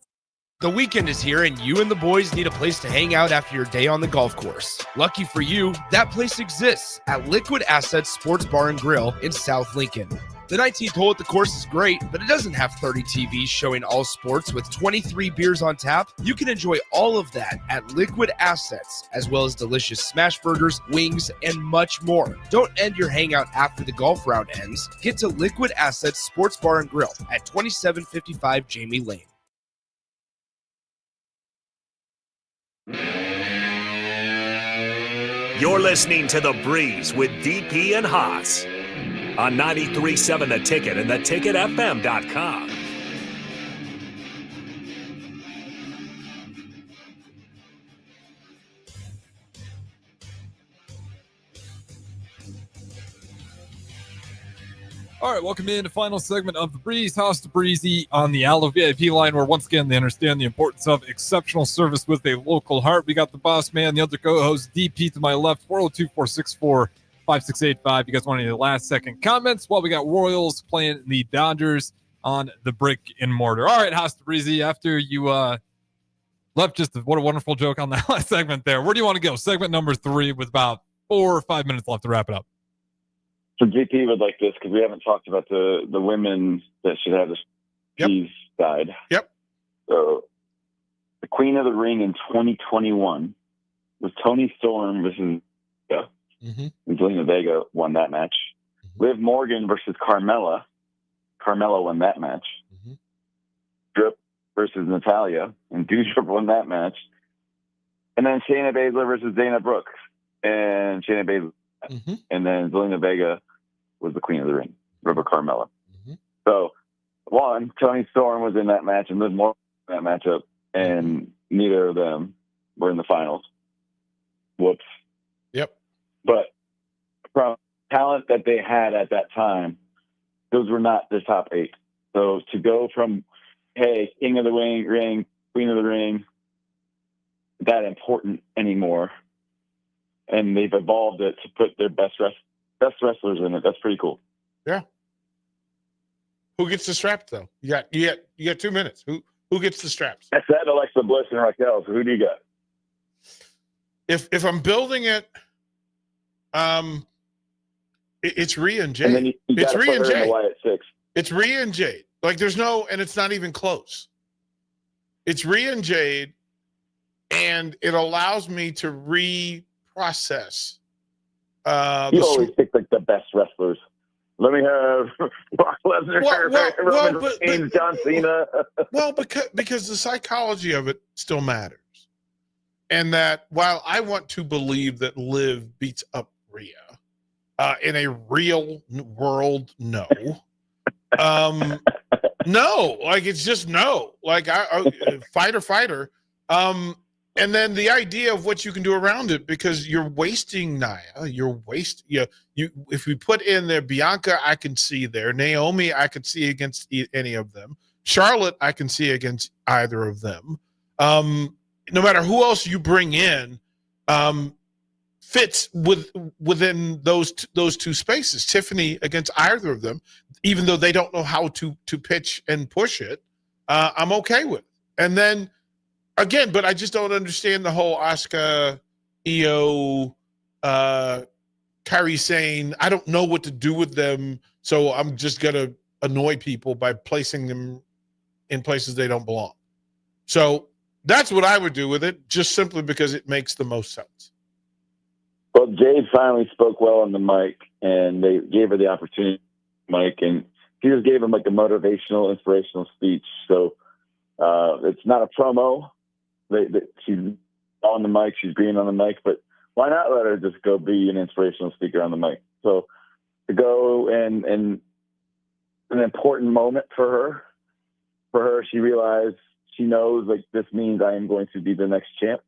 The weekend is here and you and the boys need a place to hang out after your day on the golf course. Lucky for you, that place exists at Liquid Assets Sports Bar and Grill in South Lincoln. The 19th hole at the course is great, but it doesn't have 30 TVs showing all sports with 23 beers on tap. You can enjoy all of that at Liquid Assets, as well as delicious smash burgers, wings, and much more. Don't end your hangout after the golf round ends. Get to Liquid Assets Sports Bar and Grill at 2755 Jamie Lane. You're listening to The Breeze with DP and Haas on 93.7 The Ticket and theticketfm.com. All right, welcome in to the final segment of The Breeze. Haas Tabrizi on the Allo VIP line, where once again they understand the importance of exceptional service with a local heart. We got the boss man, the other co-host, DP to my left, 402-464-5685. You guys want any last-second comments? Well, we got Royals playing the Dodgers on the brick and mortar. All right, Haas Tabrizi, after you left, what a wonderful joke on that last segment there. Where do you want to go? Segment number 3 with about 4 or 5 minutes left to wrap it up. So GP would like this because we haven't talked about the women that should have this piece died. Yep. So the Queen of the Ring in 2021 was Toni Storm versus and Zelina Vega won that match. Liv Morgan versus Carmella Carmella won that match. Drip versus Natalia, and Doudrop won that match. And then Shayna Baszler versus Dana Brooks, and Shayna Baszler. And then Zelina Vega was the queen of the ring over Carmella. So, one, Toni Storm was in that match and Liv Morgan in that matchup, and neither of them were in the finals. Whoops. Yep. But from talent that they had at that time, those were not the top 8. So to go from, hey, king of the ring, queen of the ring, that important anymore, and they've evolved it to put their best wrestlers in it. That's pretty cool. Yeah. Who gets the straps though? You got 2 minutes. Who gets the straps? That's that Alexa Bliss and Raquel. So who do you got? If I'm building it, it's Rhea and Jade. And then you it's gotta Rhea and put her in Jade. the Wyatt Six. It's Rhea and Jade. Like there's no, and it's not even close. It's Rhea and Jade, and it allows me to reprocess. You always pick like the best wrestlers. Let me have Brock Lesnar, Roman Reigns, John Cena. Well, because the psychology of it still matters. And that while I want to believe that Liv beats up Rhea, in a real world, no. No, like it's just no. Like I fighter. And then the idea of what you can do around it, because you're wasting Nia. You if we put in there Bianca, I can see there. Naomi, I could see against any of them. Charlotte, I can see against either of them. No matter who else you bring in, fits within those two spaces. Tiffany against either of them, even though they don't know how to pitch and push it, I'm okay with. And then again, but I just don't understand the whole Asuka, Io, Kairi Sane. I don't know what to do with them, so I'm just gonna annoy people by placing them in places they don't belong. So that's what I would do with it, just simply because it makes the most sense. Well, Jade finally spoke well on the mic, and they gave her the opportunity, Mike, and he just gave him like a motivational, inspirational speech. So it's not a promo. She's on the mic, she's green on the mic, but why not let her just go be an inspirational speaker on the mic? So to go and an important moment for her, she realized, she knows like this means I am going to be the next champ.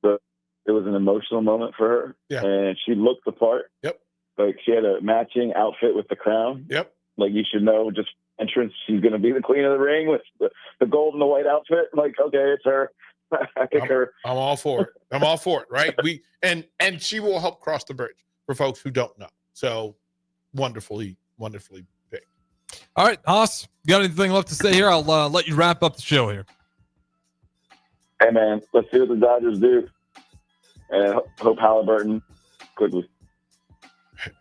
So it was an emotional moment for her. Yeah. And she looked the part. Yep. Like she had a matching outfit with the crown. Yep. Like you should know, just entrance, she's going to be the queen of the ring with the gold and the white outfit. Like, okay, it's her. I pick her. I'm all for it. I'm all for it. Right. And she will help cross the bridge for folks who don't know. So wonderfully picked. All right, Haas, got anything left to say here? I'll let you wrap up the show here. Hey man, let's see what the Dodgers do. And hope Halliburton quickly.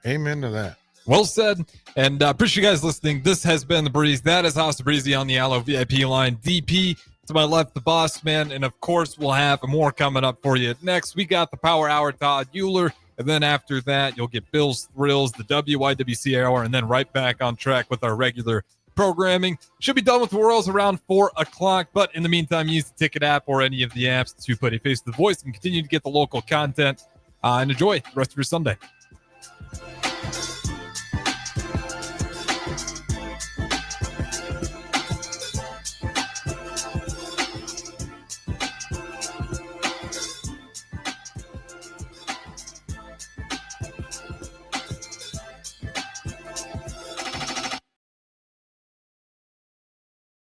Amen to that. Well said. And appreciate you guys listening. This has been The Breeze. That is Haas Tabrizi on the Allo VIP line. DP to my left, the boss man. And of course, we'll have more coming up for you. Next, we got the Power Hour, Todd Euler. And then after that, you'll get Bill's Thrills, the WYWC Hour, and then right back on track with our regular programming. Should be done with the Worlds around 4 o'clock. But in the meantime, use the Ticket app or any of the apps to put a face to the voice and continue to get the local content. And enjoy the rest of your Sunday.